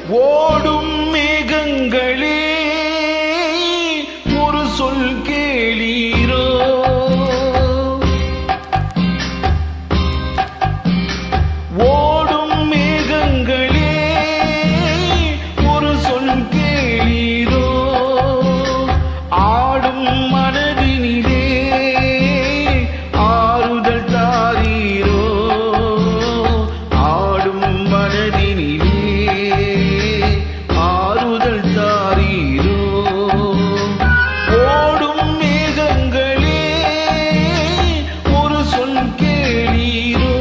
ஓடும் மேகங்களே ஒரு சொல் கேளீரோ, ஓடும் மேகங்களே ஒரு சொல் கேளீரோ, ஆடும் மனதினிலே ஆறுதல் தாரீரோ, ஆடும் மனதினிலே ஆறுதல் தாரீரோ, ஓடும் மேகங்களே ஒரு சொல் கேளீரோ.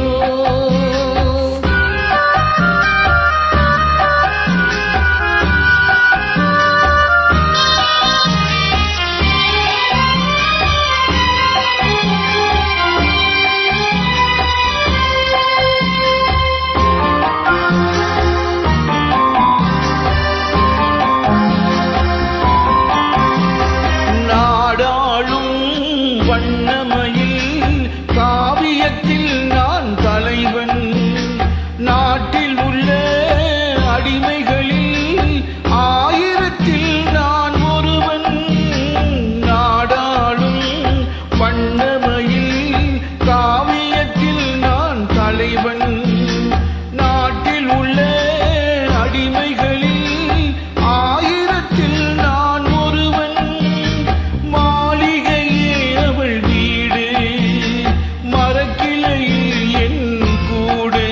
வண்ணமயில் காவியத்தில் நான் தலைவன், நாட்டில் உள்ள அடிமைகளில் ஆயிரத்தில் நான் ஒருவன். நாடாளும் வண்ணமயில் காவியத்தில் நான் தலைவன், நாட்டில் உள்ள அடிமைகளில் ஆயிரத்தில் நான் ஒருவன். மாளிகையே அவள் வீடு, மரக்கிளையில் என் கூடு,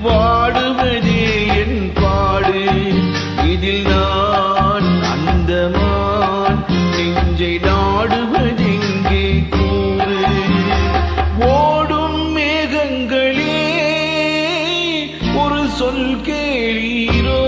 வாடுவதே என் பாடு, இதில் நான் அந்தமான் நெஞ்சை நாடுவதெங்கே கூறு. ஓடும் மேகங்களே ஒரு சொல் கேளீரோ,